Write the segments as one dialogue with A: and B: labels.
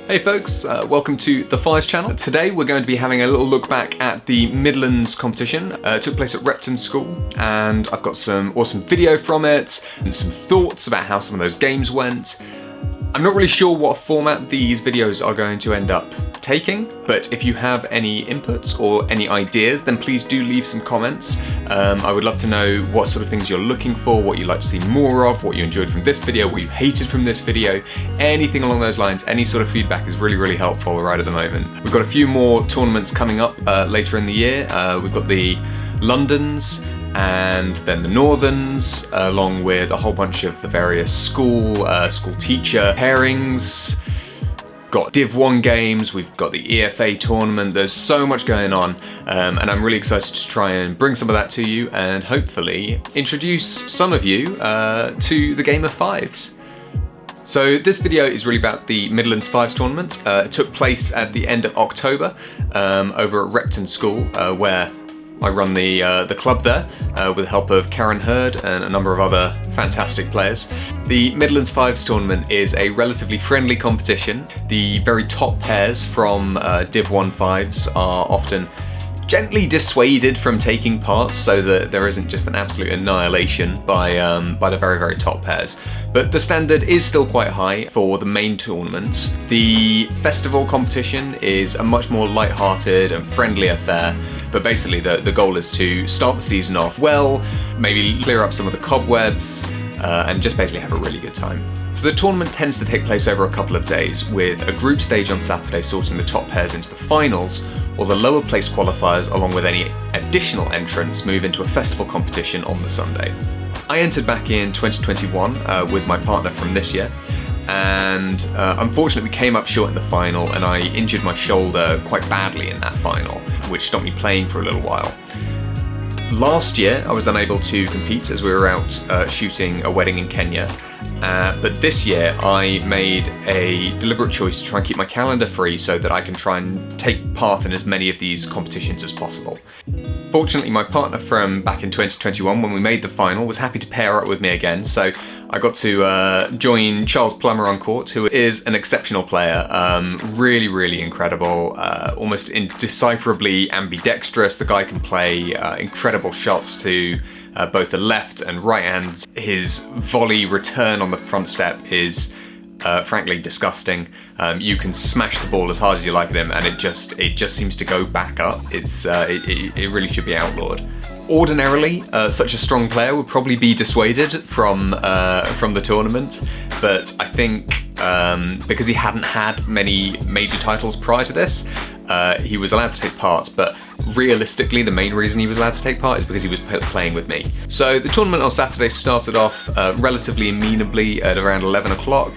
A: Hey folks, welcome to the Fives channel. Today we're going to be having a little look back at the Midlands competition. It took place at Repton School and I've got some awesome video from it and some thoughts about how some of those games went. I'm not really sure what format these videos are going to end up taking, but if you have any inputs or any ideas, then please do leave some comments. I would love to know what sort of things you're looking for, what you'd like to see more of, what you enjoyed from this video, what you hated from this video, anything along those lines. Any sort of feedback is really helpful right at the moment. We've got a few more tournaments coming up later in the year. We've got the Londons, and then the Northerns, along with a whole bunch of the various school teacher pairings. Got Div 1 games, we've got the EFA tournament, there's so much going on, and I'm really excited to try and bring some of that to you and hopefully introduce some of you to the game of fives. So this video is really about the Midlands Fives tournament. It took place at the end of October over at Repton School, where I run the club there with the help of Karen Hurd and a number of other fantastic players. The Midlands Fives tournament is a relatively friendly competition. The very top pairs from Div 1 Fives are often gently dissuaded from taking part so that there isn't just an absolute annihilation by the very top pairs. But the standard is still quite high for the main tournaments. The festival competition is a much more light-hearted and friendly affair, but basically the goal is to start the season off well, maybe clear up some of the cobwebs, and just basically have a really good time. So the tournament tends to take place over a couple of days, with a group stage on Saturday sorting the top pairs into the finals, or the lower place qualifiers along with any additional entrants move into a festival competition on the Sunday. I entered back in 2021 with my partner from this year, and unfortunately we came up short in the final and I injured my shoulder quite badly in that final, which stopped me playing for a little while. Last year I was unable to compete as we were out shooting a wedding in Kenya, but this year I made a deliberate choice to try and keep my calendar free so that I can try and take part in as many of these competitions as possible. Fortunately, my partner from back in 2021 when we made the final was happy to pair up with me again, so I got to join Charles Plummer on court, who is an exceptional player, really incredible, almost indecipherably ambidextrous. The guy can play incredible shots to both the left and right hand. His volley return on the front step is frankly disgusting. You can smash the ball as hard as you like at him and it just seems to go back up. It really should be outlawed. Ordinarily, such a strong player would probably be dissuaded from the tournament, but I think because he hadn't had many major titles prior to this, he was allowed to take part, but realistically the main reason he was allowed to take part is because he was playing with me. So the tournament on Saturday started off relatively amenably at around 11 o'clock,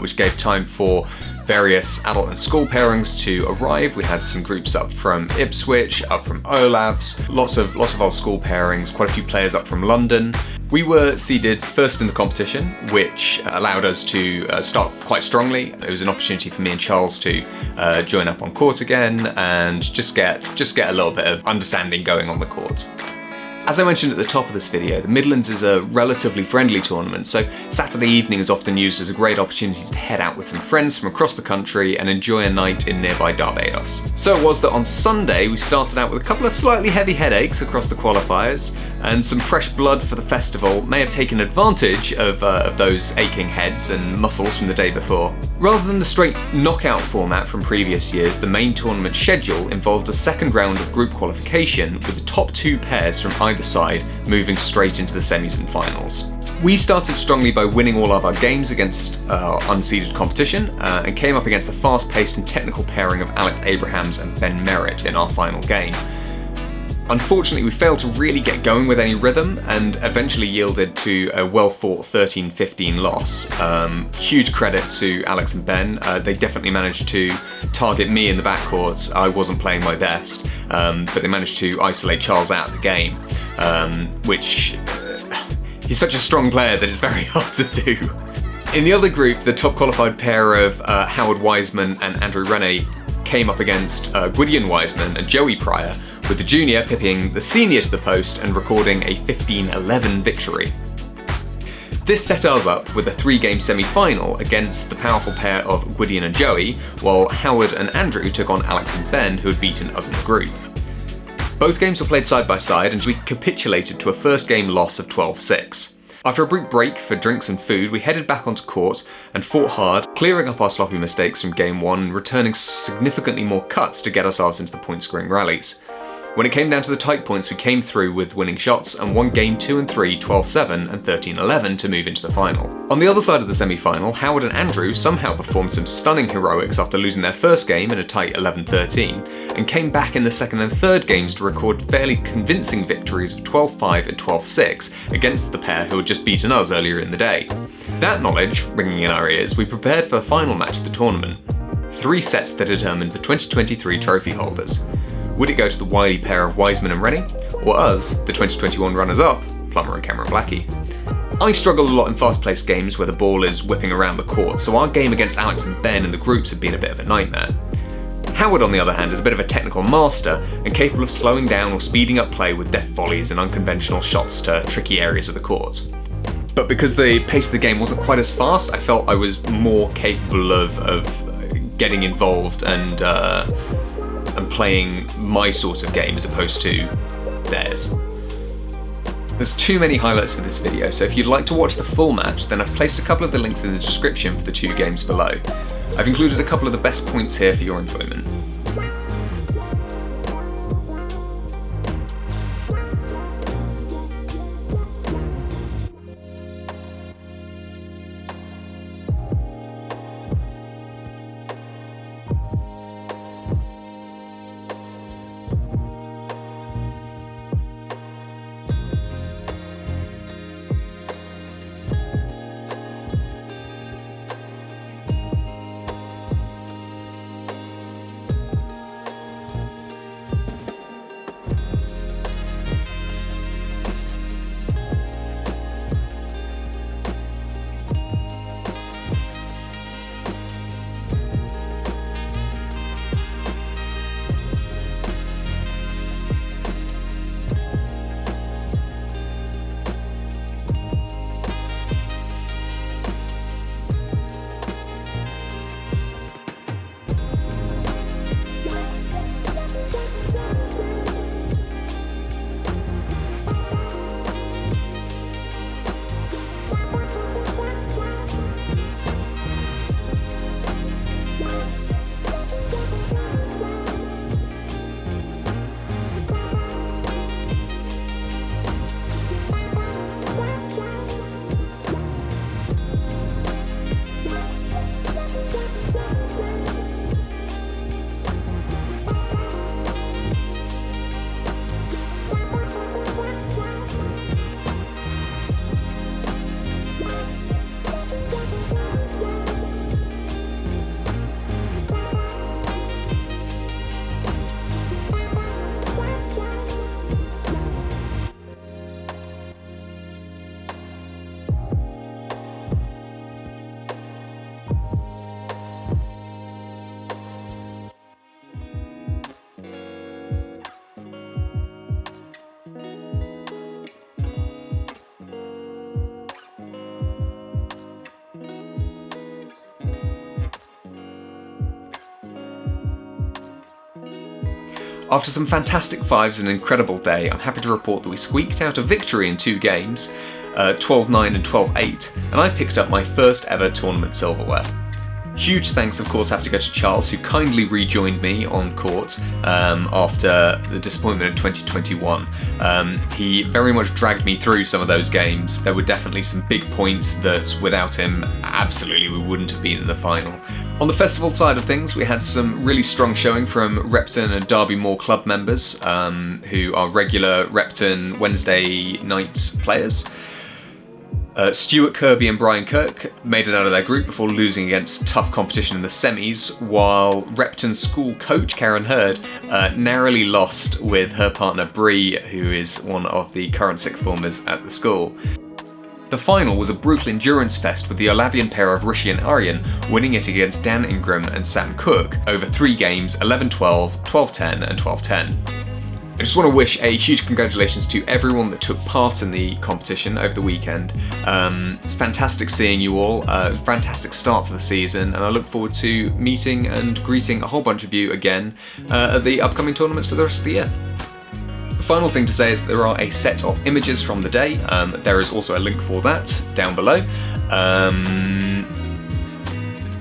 A: which gave time for various adult and school pairings to arrive. We had some groups up from Ipswich, up from Olavs, lots of old school pairings, quite a few players up from London. We were seeded first in the competition, which allowed us to start quite strongly. It was an opportunity for me and Charles to join up on court again and just get a little bit of understanding going on the court. As I mentioned at the top of this video, the Midlands is a relatively friendly tournament, so Saturday evening is often used as a great opportunity to head out with some friends from across the country and enjoy a night in nearby Barbados. So it was that on Sunday we started out with a couple of slightly heavy headaches across the qualifiers, and some fresh blood for the festival may have taken advantage of those aching heads and muscles from the day before. Rather than the straight knockout format from previous years, the main tournament schedule involved a second round of group qualification with the top two pairs from either side moving straight into the semis and finals. We started strongly by winning all of our games against our unseeded competition and came up against the fast-paced and technical pairing of Alex Abrahams and Ben Merritt in our final game. Unfortunately, we failed to really get going with any rhythm and eventually yielded to a well-fought 13-15 loss. Huge credit to Alex and Ben. They definitely managed to target me in the backcourt. I wasn't playing my best, but they managed to isolate Charles out of the game, which he's such a strong player that it's very hard to do. In the other group, the top qualified pair of Howard Wiseman and Andrew Rennie came up against Gwydion Wiseman and Joey Pryor, with the junior pipping the senior to the post and recording a 15-11 victory. This set us up with a 3-game semi-final against the powerful pair of Gwydion and Joey, while Howard and Andrew took on Alex and Ben, who had beaten us in the group. Both games were played side by side, and we capitulated to a first game loss of 12-6. After a brief break for drinks and food, we headed back onto court and fought hard, clearing up our sloppy mistakes from game 1 and returning significantly more cuts to get ourselves into the point-scoring rallies. When it came down to the tight points, we came through with winning shots and won game 2 and 3 12-7 and 13-11 to move into the final. On the other side of the semi-final, Howard and Andrew somehow performed some stunning heroics after losing their first game in a tight 11-13, and came back in the second and third games to record fairly convincing victories of 12-5 and 12-6 against the pair who had just beaten us earlier in the day. That knowledge ringing in our ears, we prepared for the final match of the tournament. 3 sets that determined the 2023 trophy holders. Would it go to the wily pair of Wiseman and Rennie, or us, the 2021 runners-up, Plummer and Cameron Blackie? I struggle a lot in fast-paced games where the ball is whipping around the court, so our game against Alex and Ben in the groups had been a bit of a nightmare. Howard, on the other hand, is a bit of a technical master and capable of slowing down or speeding up play with deft volleys and unconventional shots to tricky areas of the court. But because the pace of the game wasn't quite as fast, I felt I was more capable of getting involved and playing my sort of game as opposed to theirs. There's too many highlights for this video, so if you'd like to watch the full match, then I've placed a couple of the links in the description for the 2 games below. I've included a couple of the best points here for your enjoyment. After some fantastic fives and an incredible day, I'm happy to report that we squeaked out a victory in 2 games, 12-9 and 12-8, and I picked up my first ever tournament silverware. Huge thanks, of course, have to go to Charles, who kindly rejoined me on court after the disappointment of 2021. He very much dragged me through some of those games. There were definitely some big points that without him, absolutely we wouldn't have been in the final. On the festival side of things, we had some really strong showing from Repton and Derby Moor club members, who are regular Repton Wednesday night players. Stuart Kirby and Brian Kirk made it out of their group before losing against tough competition in the semis, while Repton school coach Karen Hurd narrowly lost with her partner Bree, who is one of the current sixth formers at the school. The final was a brutal endurance fest, with the Olavian pair of Rishi and Aryan winning it against Dan Ingram and Sam Cook over 3 games, 11-12, 12-10 and 12-10. I just want to wish a huge congratulations to everyone that took part in the competition over the weekend. It's fantastic seeing you all, fantastic start to the season, and I look forward to meeting and greeting a whole bunch of you again at the upcoming tournaments for the rest of the year. The final thing to say is that there are a set of images from the day. There is also a link for that down below.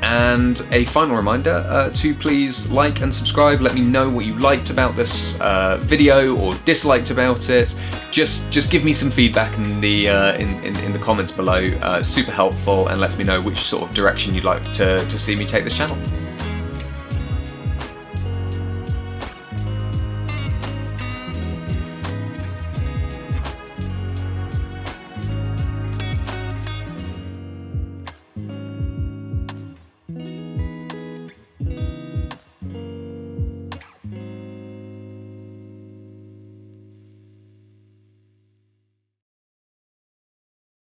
A: And a final reminder to please like and subscribe. Let me know what you liked about this video or disliked about it. Just give me some feedback in the comments below. Super helpful, and lets me know which sort of direction you'd like to see me take this channel.